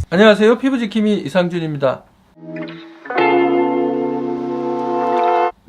안녕하세요. 피부지킴이 이상준입니다.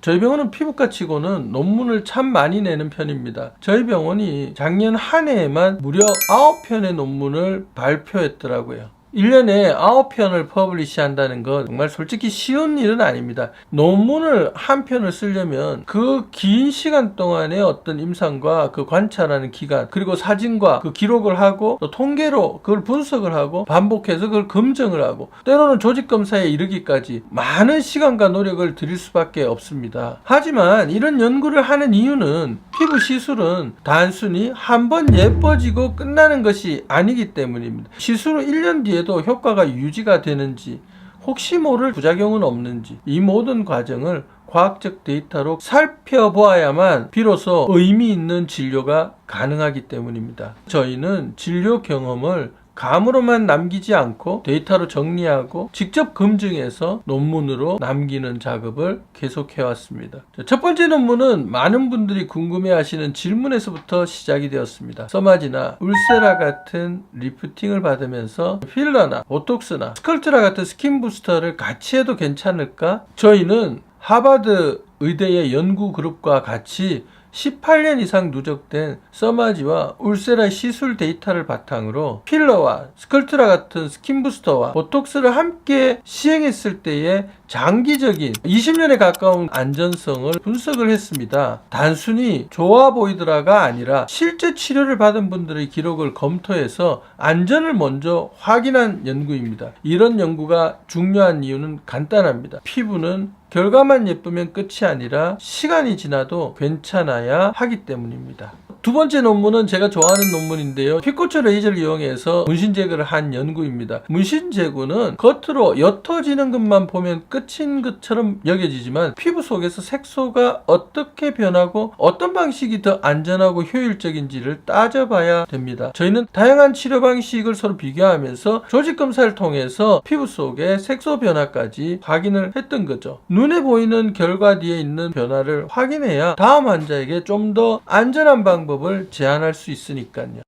저희 병원은 피부과 치고는 논문을 참 많이 내는 편입니다. 저희 병원이 작년 한 해에만 무려 9편의 논문을 발표했더라고요. 1년에 9편을 퍼블리시 한다는 건 정말 솔직히 쉬운 일은 아닙니다. 논문을 한 편을 쓰려면 그 긴 시간 동안의 어떤 임상과 그 관찰하는 기간, 그리고 사진과 그 기록을 하고 또 통계로 그걸 분석을 하고 반복해서 그걸 검증을 하고 때로는 조직검사에 이르기까지 많은 시간과 노력을 들일 수밖에 없습니다. 하지만 이런 연구를 하는 이유는 피부 시술은 단순히 한 번 예뻐지고 끝나는 것이 아니기 때문입니다. 시술 후 1년 뒤에 도 효과가 유지가 되는지, 혹시 모를 부작용은 없는지, 이 모든 과정을 과학적 데이터로 살펴보아야만 비로소 의미 있는 진료가 가능하기 때문입니다. 저희는 진료 경험을 감으로만 남기지 않고 데이터로 정리하고 직접 검증해서 논문으로 남기는 작업을 계속해왔습니다. 첫 번째 논문은 많은 분들이 궁금해하시는 질문에서부터 시작이 되었습니다. 서마지나 울세라 같은 리프팅을 받으면서 필러나 보톡스나 스컬트라 같은 스킨 부스터를 같이 해도 괜찮을까? 저희는 하버드 의대의 연구 그룹과 같이 18년 이상 누적된 서마지와 울세라 시술 데이터를 바탕으로 필러와 스컬트라 같은 스킨 부스터와 보톡스를 함께 시행했을 때의 장기적인 20년에 가까운 안전성을 분석을 했습니다. 단순히 좋아 보이더라가 아니라 실제 치료를 받은 분들의 기록을 검토해서 안전을 먼저 확인한 연구입니다. 이런 연구가 중요한 이유는 간단합니다. 피부는 결과만 예쁘면 끝이 아니라 시간이 지나도 괜찮아야 하기 때문입니다. 두 번째 논문은 제가 좋아하는 논문인데요. 피코처 레이저를 이용해서 문신 제거를 한 연구입니다. 문신 제거는 겉으로 옅어지는 것만 보면 끝인 것처럼 여겨지지만 피부 속에서 색소가 어떻게 변하고 어떤 방식이 더 안전하고 효율적인지를 따져봐야 됩니다. 저희는 다양한 치료 방식을 서로 비교하면서 조직 검사를 통해서 피부 속의 색소 변화까지 확인을 했던 거죠. 눈에 보이는 결과 뒤에 있는 변화를 확인해야 다음 환자에게 좀 더 안전한 방법을 제안할 수 있으니까요.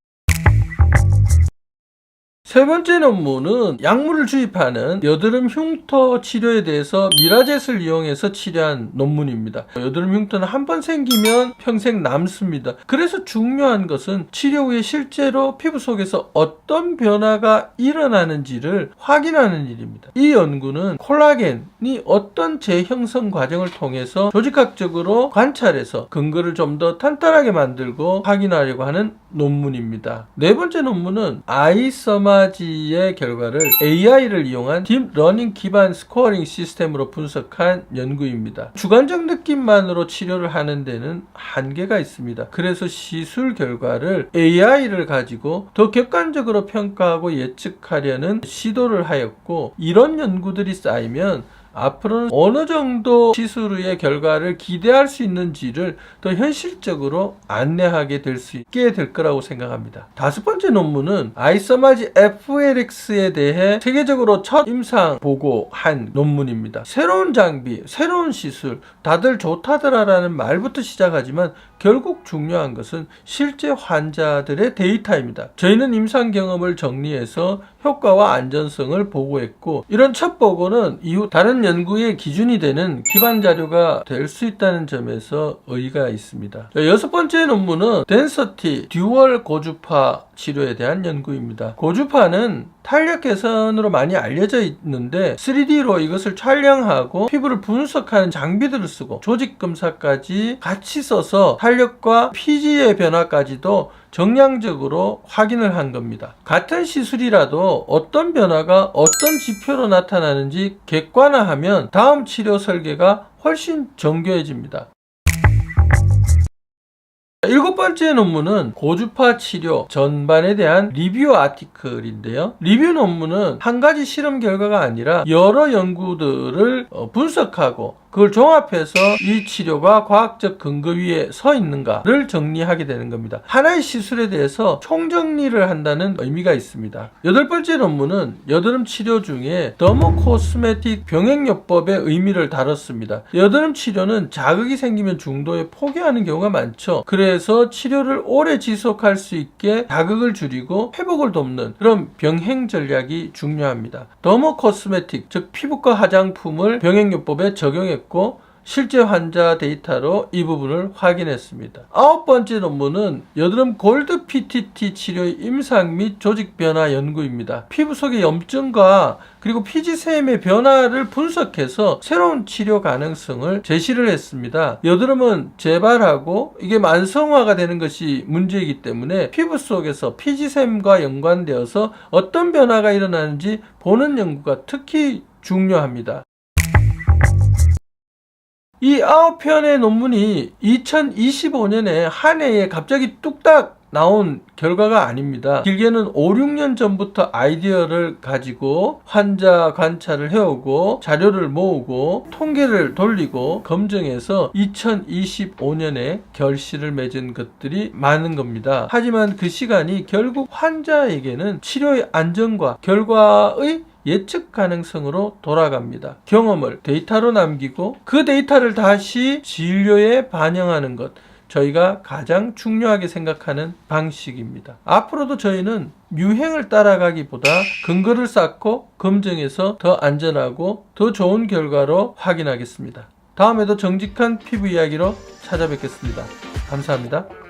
세 번째 논문은 약물을 주입하는 여드름 흉터 치료에 대해서 미라젯을 이용해서 치료한 논문입니다. 여드름 흉터는 한 번 생기면 평생 남습니다. 그래서 중요한 것은 치료 후에 실제로 피부 속에서 어떤 변화가 일어나는지를 확인하는 일입니다. 이 연구는 콜라겐이 어떤 재형성 과정을 통해서 조직학적으로 관찰해서 근거를 좀 더 탄탄하게 만들고 확인하려고 하는 논문입니다. 네 번째 논문은 아이서마지의 결과를 AI를 이용한 딥러닝 기반 스코어링 시스템으로 분석한 연구입니다. 주관적 느낌만으로 치료를 하는 데는 한계가 있습니다. 그래서 시술 결과를 AI를 가지고 더 객관적으로 평가하고 예측하려는 시도를 하였고, 이런 연구들이 쌓이면 앞으로는 어느 정도 시술 후의 결과를 기대할 수 있는지를 더 현실적으로 안내하게 될 수 있게 될 거라고 생각합니다. 다섯 번째 논문은 아이서마지 FLX에 대해 세계적으로 첫 임상 보고한 논문입니다. 새로운 장비, 새로운 시술, 다들 좋다더라라는 말부터 시작하지만 결국 중요한 것은 실제 환자들의 데이터입니다. 저희는 임상 경험을 정리해서 효과와 안전성을 보고했고, 이런 첫 보고는 이후 다른 연구의 기준이 되는 기반 자료가 될 수 있다는 점에서 의의가 있습니다. 여섯 번째 논문은 덴서티 듀얼 고주파 치료에 대한 연구입니다. 고주파는 탄력 개선으로 많이 알려져 있는데 3D로 이것을 촬영하고 피부를 분석하는 장비들을 쓰고 조직 검사까지 같이 써서 탄력과 피지의 변화까지도 정량적으로 확인을 한 겁니다. 같은 시술이라도 어떤 변화가 어떤 지표로 나타나는지 객관화하면 다음 치료 설계가 훨씬 정교해집니다. 일곱 번째 논문은 고주파 치료 전반에 대한 리뷰 아티클인데요. 리뷰 논문은 한 가지 실험 결과가 아니라 여러 연구들을 분석하고 그걸 종합해서 이 치료가 과학적 근거 위에 서 있는가를 정리하게 되는 겁니다. 하나의 시술에 대해서 총정리를 한다는 의미가 있습니다. 8번째 논문은 여드름 치료 중에 더모코스메틱 병행요법의 의미를 다뤘습니다. 여드름 치료는 자극이 생기면 중도에 포기하는 경우가 많죠. 그래서 치료를 오래 지속할 수 있게 자극을 줄이고 회복을 돕는 그런 병행 전략이 중요합니다. 더모코스메틱, 즉 피부과 화장품을 병행요법에 적용했고 실제 환자 데이터로 이 부분을 확인했습니다. 9번째 논문은 여드름 골드 PTT 치료의 임상 및 조직 변화 연구입니다. 피부 속의 염증과 그리고 피지샘의 변화를 분석해서 새로운 치료 가능성을 제시를 했습니다. 여드름은 재발하고 이게 만성화가 되는 것이 문제이기 때문에 피부 속에서 피지샘과 연관되어서 어떤 변화가 일어나는지 보는 연구가 특히 중요합니다. 이 9편의 논문이 2025년에 한 해에 갑자기 뚝딱 나온 결과가 아닙니다. 길게는 5, 6년 전부터 아이디어를 가지고 환자 관찰을 해오고 자료를 모으고 통계를 돌리고 검증해서 2025년에 결실을 맺은 것들이 많은 겁니다. 하지만 그 시간이 결국 환자에게는 치료의 안전과 결과의 예측 가능성으로 돌아갑니다. 경험을 데이터로 남기고 그 데이터를 다시 진료에 반영하는 것, 저희가 가장 중요하게 생각하는 방식입니다. 앞으로도 저희는 유행을 따라가기보다 근거를 쌓고 검증해서 더 안전하고 더 좋은 결과로 확인하겠습니다. 다음에도 정직한 피부 이야기로 찾아뵙겠습니다. 감사합니다.